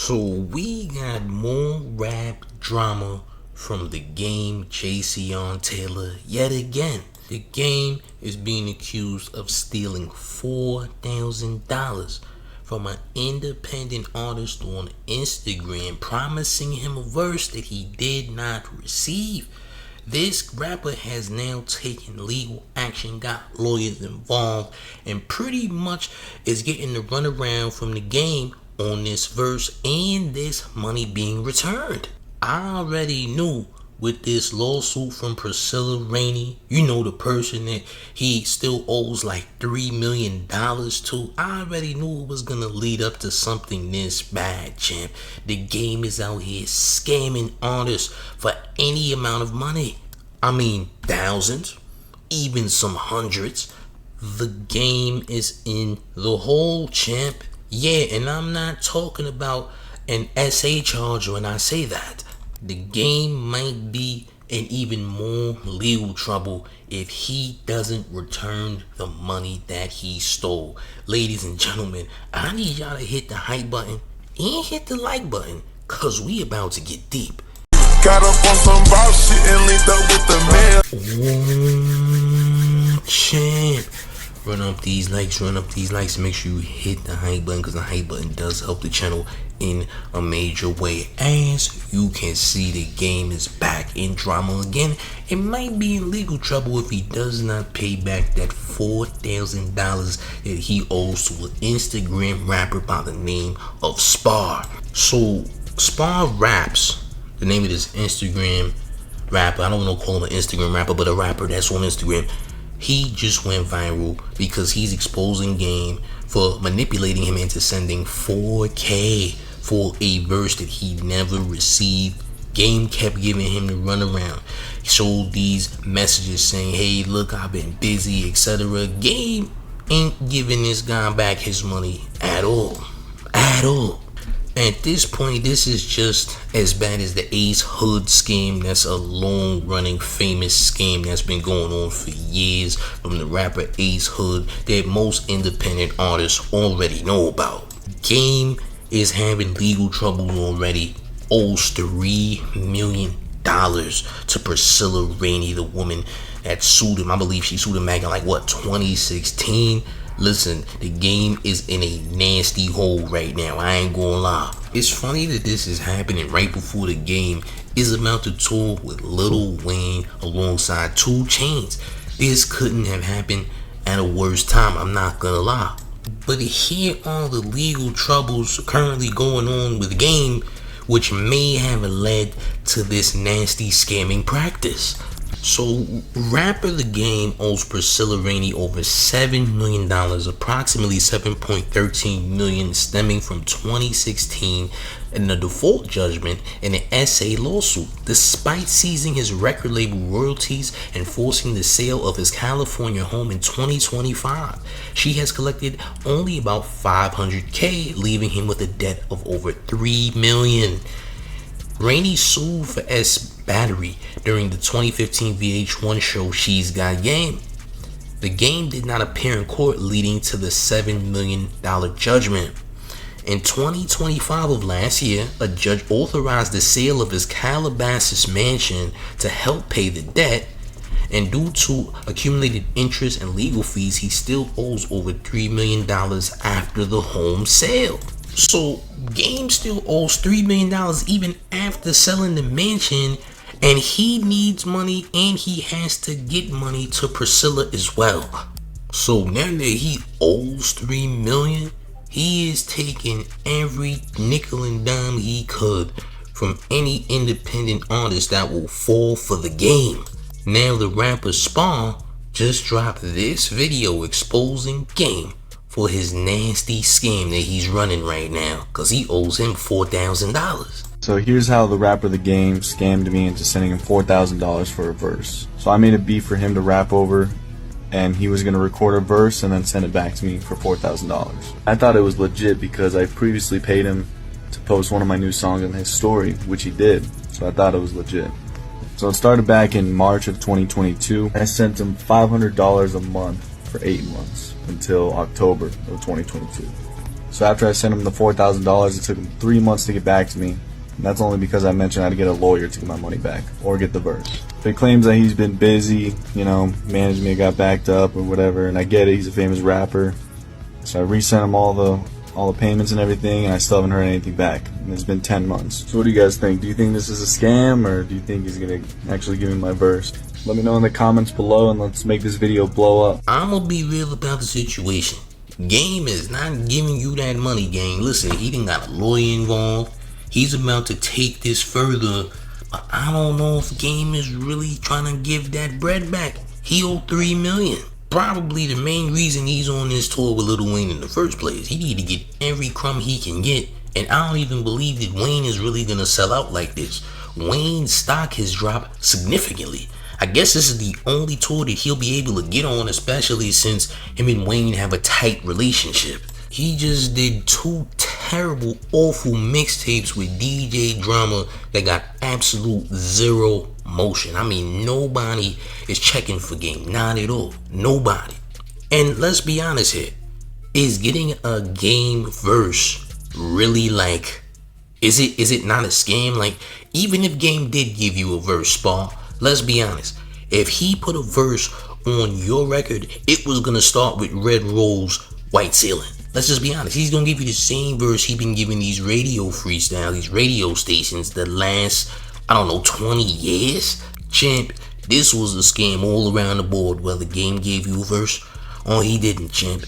So we got more rap drama from the game Jason Taylor yet again. The game is being accused of stealing $4,000 from an independent artist on Instagram, promising him a verse that he did not receive. This rapper has now taken legal action, got lawyers involved, and pretty much is getting the runaround from the game on this verse and this money being returned. I already knew with this lawsuit from Priscilla Rainey, the person that he still owes like $3 million to, I already knew it was gonna lead up to something this bad, champ. The game is out here scamming artists for any amount of money. I mean, thousands, even some hundreds. The game is in the hole, champ. Yeah, and I'm not talking about an SA charge when I say that. The game might be in even more legal trouble if he doesn't return the money that he stole. Ladies and gentlemen, I need y'all to hit the hype button and hit the like button, cause we about to get deep. Got up on some ball shit and linked up with the man. Champ. Run up these likes, make sure you hit the hype button, because the hype button does help the channel in a major way. As you can see, the game is back in drama again. It might be in legal trouble if he does not pay back that $4,000 that he owes to an Instagram rapper by the name of Spar. So Spar Raps, the name of this Instagram rapper, I don't want to call him an Instagram rapper, but a rapper that's on Instagram. He just went viral because he's exposing Game for manipulating him into sending $4,000 for a verse that he never received. Game kept giving him the runaround. He showed these messages saying, hey, look, I've been busy, etc. Game ain't giving this guy back his money at all. At all. At this point, this is just as bad as the Ace Hood scam. That's a long-running famous scam that's been going on for years from the rapper Ace Hood that most independent artists already know about. Game is having legal trouble already. Owes $3 million to Priscilla Rainey, the woman that sued him. I believe she sued him back in 2016. Listen, the game is in a nasty hole right now. I ain't gonna lie. It's funny that this is happening right before the game is about to tour with Lil Wayne alongside 2 Chainz. This couldn't have happened at a worse time, I'm not gonna lie. But here are the legal troubles currently going on with the game, which may have led to this nasty scamming practice. So, rapper The Game owes Priscilla Rainey over $7 million, approximately $7.13 million, stemming from 2016 and a default judgment in an SA lawsuit. Despite seizing his record label royalties and forcing the sale of his California home in 2025, she has collected only about $500,000, leaving him with a debt of over $3 million. Rainey sued for battery during the 2015 VH1 show She's Got Game. The Game did not appear in court, leading to the $7 million judgment. In 2025 of last year, a judge authorized the sale of his Calabasas mansion to help pay the debt, and due to accumulated interest and legal fees, he still owes over $3 million after the home sale. So, Game still owes $3 million even after selling the mansion, and he needs money and he has to get money to Priscilla as well. So now that he owes $3 million, he is taking every nickel and dime he could from any independent artist that will fall for the game. Now the rapper Spar just dropped this video exposing Game for his nasty scam that he's running right now, because he owes him $4,000. So here's how the rapper The Game scammed me into sending him $4,000 for a verse. So I made a beat for him to rap over, and he was going to record a verse and then send it back to me for $4,000. I thought it was legit because I previously paid him to post one of my new songs on his story, which he did, so I thought it was legit. So it started back in March of 2022. I sent him $500 a month for 8 months until October of 2022. So after I sent him the $4,000, it took him 3 months to get back to me. And that's only because I mentioned I had to get a lawyer to get my money back or get the verse. But he claims that he's been busy, management got backed up or whatever, and I get it, he's a famous rapper. So I resent him all the payments and everything, and I still haven't heard anything back. And it's been 10 months. So what do you guys think? Do you think this is a scam, or do you think he's gonna actually give me my verse? Let me know in the comments below, and let's make this video blow up. I'm gonna be real about the situation. Game is not giving you that money, gang. Listen, he done got a lawyer involved. He's about to take this further, but I don't know if Game is really trying to give that bread back. He owed $3 million. Probably the main reason he's on this tour with Lil Wayne in the first place. He need to get every crumb he can get, and I don't even believe that Wayne is really gonna sell out like this. Wayne's stock has dropped significantly. I guess this is the only tour that he'll be able to get on, especially since him and Wayne have a tight relationship. He just did 2 terrible, awful mixtapes with DJ Drama that got absolute zero motion. I mean, nobody is checking for Game, not at all. Nobody. And let's be honest here, is getting a Game verse really is it not a scam? Like, even if Game did give you a verse, Spa, let's be honest, if he put a verse on your record, it was gonna start with Red Rose, White Ceiling. Let's just be honest, he's gonna give you the same verse he been giving these radio freestyles, these radio stations the last, 20 years. Champ, this was a scam all around the board, whether Game gave you a verse or he didn't, champ.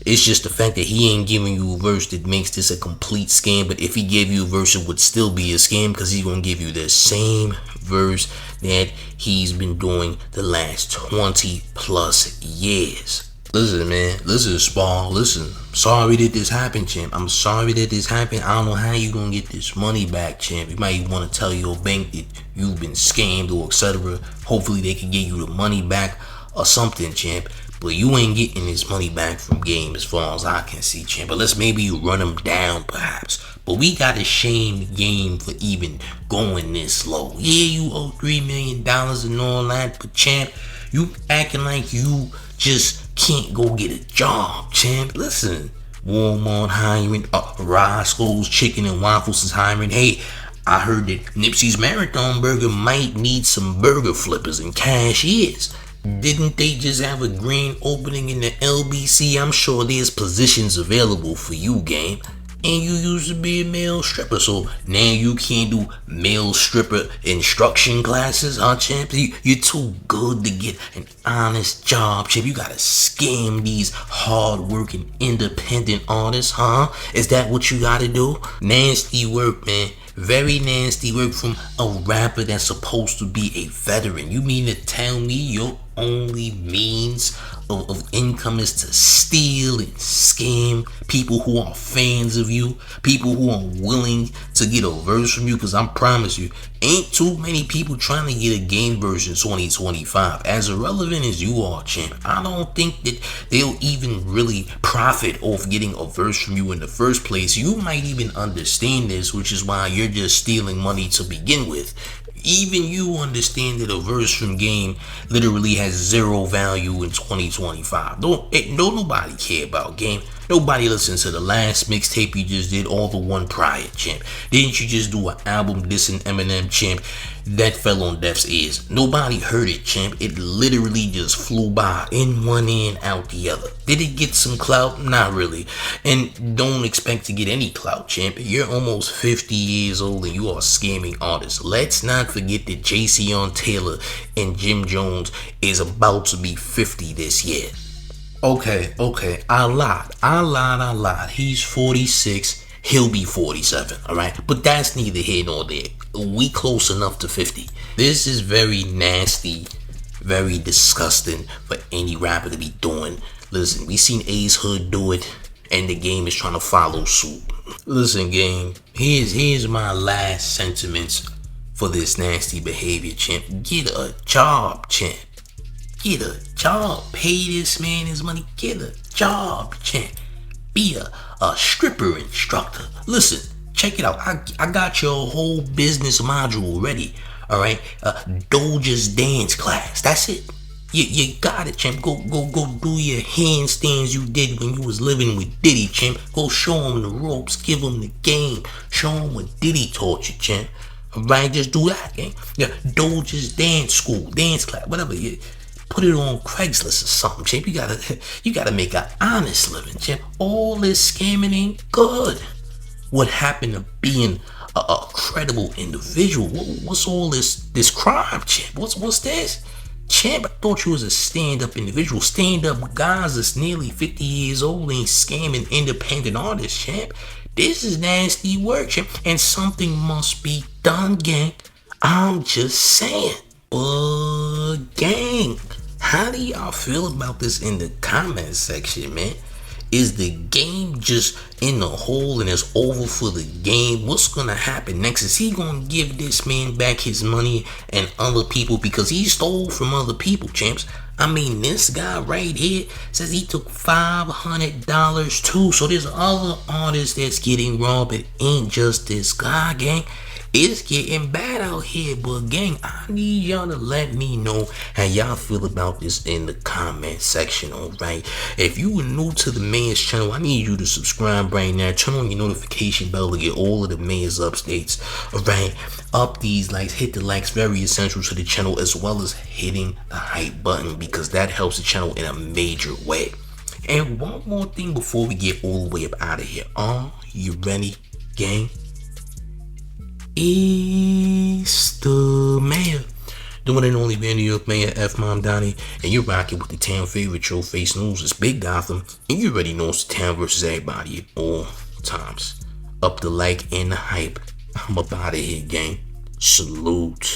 It's just the fact that he ain't giving you a verse that makes this a complete scam. But if he gave you a verse, it would still be a scam, because he's gonna give you the same verse that he's been doing the last 20 plus years. Listen, man. Listen, Spa. Listen. Sorry that this happened, champ. I'm sorry that this happened. I don't know how you gonna get this money back, champ. You might want to tell your bank that you've been scammed or etc. Hopefully they can get you the money back or something, champ. But you ain't getting this money back from Game as far as I can see, champ. But let's maybe run him down, perhaps. But we gotta shame Game for even going this low. Yeah, you owe $3 million and all that, but champ, you acting like you just can't go get a job, champ. Listen, Walmart hiring, Roscoe's Chicken and Waffles is hiring. Hey, I heard that Nipsey's Marathon Burger might need some burger flippers and cashiers. Didn't they just have a grand opening in the LBC? I'm sure there's positions available for you, Game. And you used to be a male stripper, so now you can't do male stripper instruction classes, huh, champ? You're too good to get an honest job, champ. You gotta scam these hard-working independent artists, huh? Is that what you gotta do? Nasty work, man. Very nasty work from a rapper that's supposed to be a veteran. You mean to tell me your only means of income is to steal and scam people who are fans of you, people who are willing to get a verse from you? Because I promise you, ain't too many people trying to get a Game verse in 2025. As irrelevant as you are, champ, I don't think that they'll even really profit off getting a verse from you in the first place. You might even understand this, which is why you're just stealing money to begin with. Even you understand that a verse from Game literally has zero value in 2025. Don't nobody care about Game. Nobody listens to the last mixtape you just did or the one prior, champ. Didn't you just do an album dissing Eminem, champ? That fell on deaf's ears. Nobody heard it, champ. It literally just flew by in one ear, out the other. Did it get some clout? Not really. And don't expect to get any clout, champ. You're almost 50 years old and you are scamming artists. Let's not forget that Jason Taylor and Jim Jones is about to be 50 this year. Okay, I lied. He's 46. He'll be 47, alright? But that's neither here nor there. We close enough to 50. This is very nasty, very disgusting for any rapper to be doing. Listen, we seen Ace Hood do it, and the Game is trying to follow suit. Listen, Game, here's my last sentiments for this nasty behavior, champ. Get a job, champ. Get a job. Pay this man his money. Get a job, champ. Be a stripper instructor. Listen, check it out. I got your whole business module ready. All right. Doja's dance class. That's it. You got it, champ. Go do your handstands you did when you was living with Diddy, champ. Go show him the ropes, give him the game, show him what Diddy taught you, champ. Alright, just do that, gang. Yeah, Doge's dance school, dance class, whatever. You put it on Craigslist or something, champ. You gotta make an honest living, champ. All this scamming ain't good. What happened to being a credible individual? What's all this crime, champ? What's this? Champ, I thought you was a stand-up individual. Stand-up guys that's nearly 50 years old ain't scamming independent artists, champ. This is nasty work, champ. And something must be done, gang. I'm just saying. But, gang, how do y'all feel about this in the comment section, man? Is the game just in the hole and it's over for the game? What's gonna happen next? Is he gonna give this man back his money and other people because he stole from other people, champs? I mean, this guy right here says he took $500 too. So there's other artists that's getting robbed. It ain't just this guy, gang. It's getting bad out here, but gang, I need y'all to let me know how y'all feel about this in the comment section, alright? If you are new to the man's channel, I need you to subscribe right now. Turn on your notification bell to get all of the man's updates, alright? Up these likes, hit the likes, very essential to the channel, as well as hitting the hype button because that helps the channel in a major way. And one more thing before we get all the way up out of here. Are you ready, gang? It's the mayor, the one and only New York Mayor F. Mom Donnie, and you're rocking with the town favorite Showface News. It's Big Gotham, and you already know it's the town versus everybody at all times. Up the like and the hype. I'm up out of here, gang. Salute.